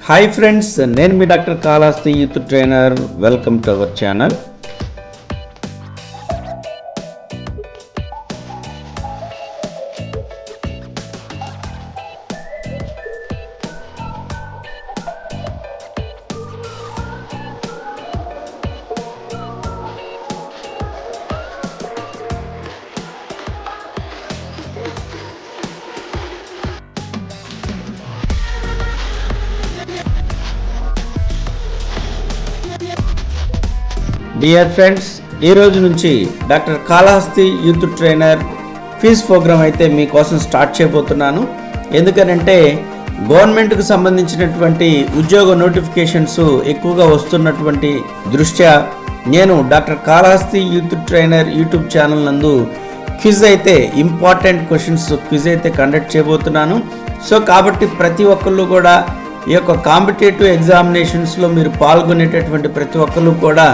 Hi friends, నేను మీ doctor Kalahasti youth trainer. Welcome to our channel. Dear friends, ఈ రోజు నుంచి doctor Kalahasti youth trainer fees program అయితే మీకోసం స్టార్ట్ చేయబోతున్నాను. ఎందుకనంటే గవర్నమెంట్కు సంబంధించినటువంటి ఉద్యోగ నోటిఫికేషన్స్ ఎక్కువగా వస్తున్నటువంటి దృష్ట్యా నేను doctor Kalahasti youth trainer YouTube channel నందు క్విజ్ అయితే ఇంపార్టెంట్ క్వశ్చన్స్ క్విజ్ అయితే కండక్ట్ చేయబోతున్నాను. సో కాబట్టి ప్రతి ఒక్కళ్ళు కూడా ఈ యొక్క కాంపిటేటివ్ ఎగ్జామినేషన్స్లో మీరు పాల్గొనేటటువంటి ప్రతి ఒక్కళ్ళు కూడా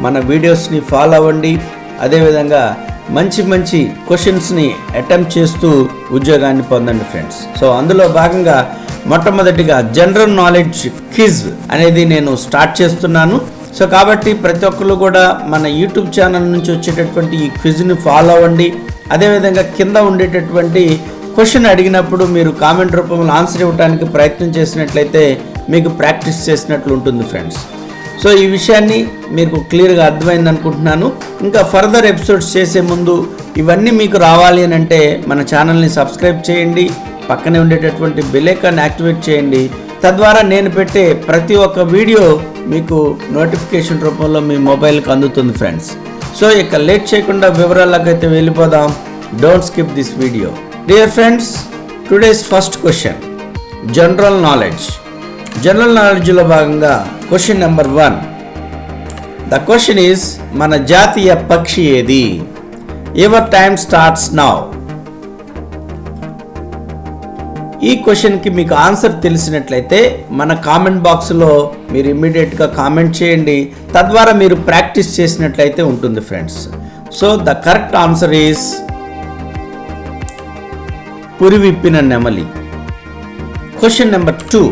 మన వీడియోస్ని ఫాలో అవ్వండి. అదేవిధంగా మంచి మంచి క్వశ్చన్స్ని అటెంప్ట్ చేస్తూ ఉద్యోగాన్ని పొందండి ఫ్రెండ్స్. సో అందులో భాగంగా మొట్టమొదటిగా జనరల్ నాలెడ్జ్ క్విజ్ అనేది నేను స్టార్ట్ చేస్తున్నాను. సో కాబట్టి ప్రతి ఒక్కరు కూడా మన యూట్యూబ్ ఛానల్ నుంచి వచ్చేటటువంటి ఈ క్విజ్ని ఫాలో అవ్వండి. అదేవిధంగా కింద ఉండేటటువంటి క్వశ్చన్ అడిగినప్పుడు మీరు కామెంట్ రూపంలో ఆన్సర్ ఇవ్వడానికి ప్రయత్నం చేసినట్లయితే మీకు ప్రాక్టీస్ చేసినట్లు ఉంటుంది ఫ్రెండ్స్. సో ఈ విషయాన్ని మీకు క్లియర్గా అర్థమైంది అనుకుంటున్నాను. ఇంకా ఫర్దర్ ఎపిసోడ్స్ చేసే ముందు ఇవన్నీ మీకు రావాలి అని అంటే మన ఛానల్ని సబ్స్క్రైబ్ చేయండి, పక్కనే ఉండేటటువంటి బెల్ ఐకాన్ యాక్టివేట్ చేయండి. తద్వారా నేను పెట్టే ప్రతి ఒక్క వీడియో మీకు నోటిఫికేషన్ రూపంలో మీ మొబైల్కి అందుతుంది ఫ్రెండ్స్. సో ఇక లేట్ చేయకుండా వివరాలకు అయితే వెళ్ళిపోదాం. Don't skip this video. Dear friends, today's first question general knowledge. General నాలెడ్జ్లో భాగంగా question number 1. The question is, మన జాతీయ పక్షి ఏది? Your time starts now. ఈ క్వశ్చన్కి మీకు ఆన్సర్ తెలిసినట్లయితే మన కామెంట్ బాక్స్లో మీరు ఇమ్మీడియట్గా కామెంట్ చేయండి. తద్వారా మీరు ప్రాక్టీస్ చేసినట్లయితే ఉంటుంది friends. So the correct answer is పురివిప్పిన నెమలి. Question number 2.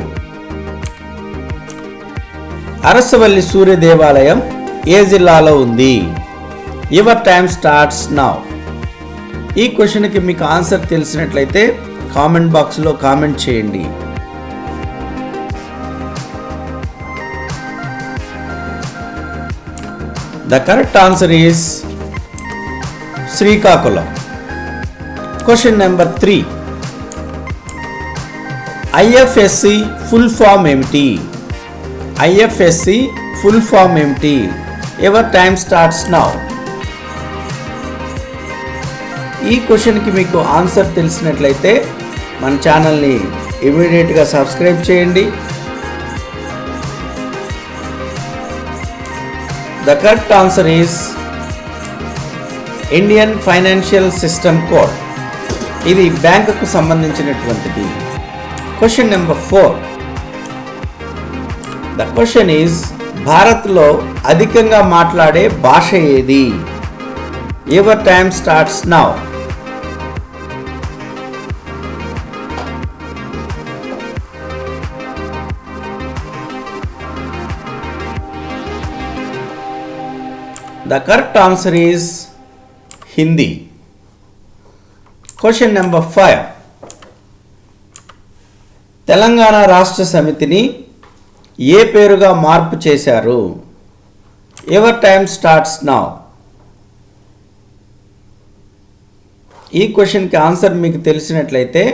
అరసవల్లి సూర్య దేవాలయం ఏ జిల్లాలో ఉంది? Your time starts now. ఈ క్వశ్చన్కి మీకు ఆన్సర్ తెలిసినట్లయితే కామెంట్ బాక్స్లో కామెంట్ చేయండి. The correct answer is Srikakulam. Question number 3. IFSC full form ఏమిటి? ఐఎఫ్ఎస్సి ఫుల్ ఫామ్ ఏమిటి? Your time starts now. ఈ క్వశ్చన్కి మీకు ఆన్సర్ తెలిసినట్లయితే మన ఛానల్ని ఇమీడియట్గా సబ్స్క్రైబ్ చేయండి. The correct answer is Indian financial system code. ఇది బ్యాంకుకు సంబంధించినటువంటిది. Question number 4. The question is, భారత్లో అధికంగా మాట్లాడే భాష ఏది? Your time starts now. The correct answer is Hindi. Question number 5. Telangana రాష్ట్ర సమితిని ఏ పేరుగా మార్పు చేశారు? Your time starts now. ఈ క్వశ్చన్కి ఆన్సర్ మీకు తెలిసినట్లయితే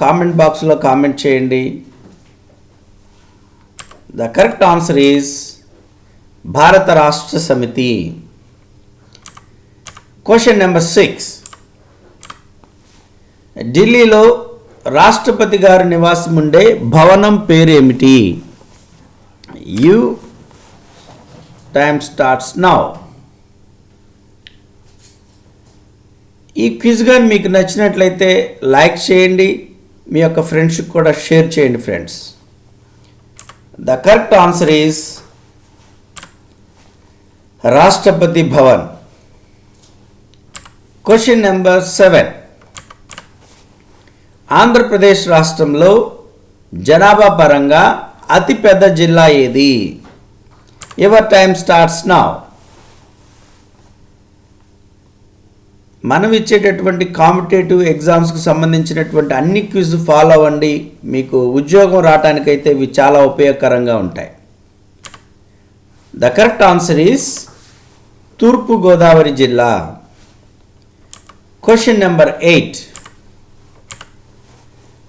కామెంట్ బాక్స్లో కామెంట్ చేయండి. ద కరెక్ట్ ఆన్సర్ ఈజ్ భారత రాష్ట్ర సమితి. Question number 6. ఢిల్లీలో రాష్ట్రపతి గారి నివాసం ఉండే భవనం పేరు ఏమిటి? You time starts now. ఈ క్విజ్ గాని మీకు నచ్చినట్లయితే లైక్ చేయండి, మీ యొక్క ఫ్రెండ్స్కి కూడా షేర్ చేయండి friends. The correct answer is Rashtrapati Bhavan. Question number 7. Andhra Pradesh రాష్ట్రంలో జనాభా పరంగా అతిపెద్ద జిల్లా ఏది? Your time starts now. మనం ఇచ్చేటటువంటి కాంపిటేటివ్ ఎగ్జామ్స్కి సంబంధించినటువంటి అన్ని క్విజ్ ఫాలో అవ్వండి. మీకు ఉద్యోగం రావడానికైతే ఇవి చాలా ఉపయోగకరంగా ఉంటాయి. ద కరెక్ట్ ఆన్సర్ ఈస్ తూర్పుగోదావరి జిల్లా. Question number 8.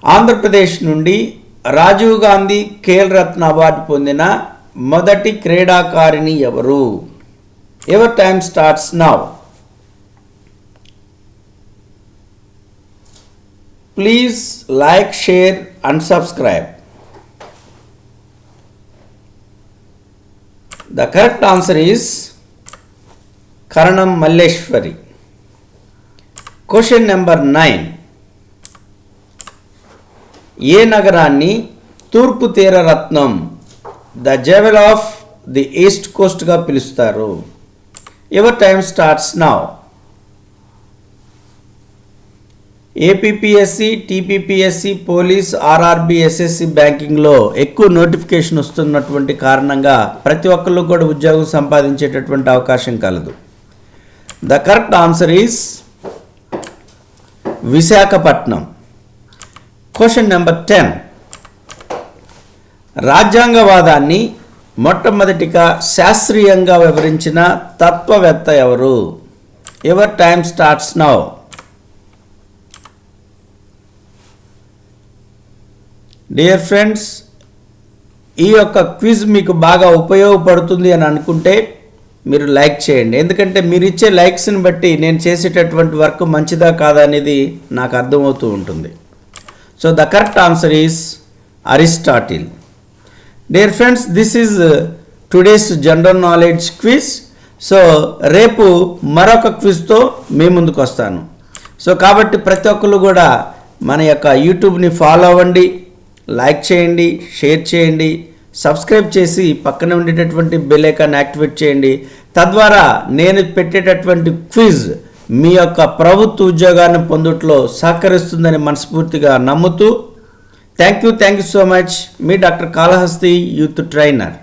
ఆంధ్రప్రదేశ్ నుండి రాజీవ్ గాంధీ ఖేల్ రత్న అవార్డు పొందిన మొదటి క్రీడాకారిణి ఎవరు? Your time starts now. Please like, share and subscribe. The correct answer is Karanam Malleshwari. Question number 9. ఏ నగరాన్ని తూర్పు తీర రత్నం, the jewel of the east కోస్ట్గా పిలుస్తారు? Your time starts now. APPSC, TPPSC, police, RRB, SSC, బ్యాంకింగ్లో ఎక్కువ notification వస్తున్నటువంటి కారణంగా ప్రతి ఒక్కళ్ళు కూడా ఉద్యోగం సంపాదించేటటువంటి అవకాశం కలదు. The correct answer is Visakhapatnam. Question number 10. రాజ్యాంగవాదాన్ని మొట్టమొదటిగా శాస్త్రీయంగా వివరించిన తత్వవేత్త ఎవరు? Your time starts now. Dear friends, ఈ యొక్క క్విజ్ మీకు బాగా ఉపయోగపడుతుంది అని అనుకుంటే మీరు లైక్ చేయండి. ఎందుకంటే మీరు ఇచ్చే లైక్స్ని బట్టి నేను చేసేటటువంటి వర్క్ మంచిదా కాదా అనేది నాకు అర్థమవుతూ ఉంటుంది. So the correct answer is Aristotle. Dear friends, this is today's general knowledge quiz. So రేపు మరొక క్విజ్తో మీ ముందుకు వస్తాను. సో కాబట్టి ప్రతి ఒక్కరు కూడా మన యొక్క యూట్యూబ్ని ఫాలో అవ్వండి, లైక్ చేయండి, షేర్ చేయండి, సబ్స్క్రైబ్ చేసి పక్కన ఉండేటటువంటి బెల్ ఐకాన్ యాక్టివేట్ చేయండి. తద్వారా నేను పెట్టేటటువంటి క్విజ్ మీ యొక్క ప్రభుత్వ ఉద్యోగాన్ని పొందుట్లో సహకరిస్తుందని మనస్ఫూర్తిగా నమ్ముతూ thank you so much. Me doctor Kalahasti youth trainer.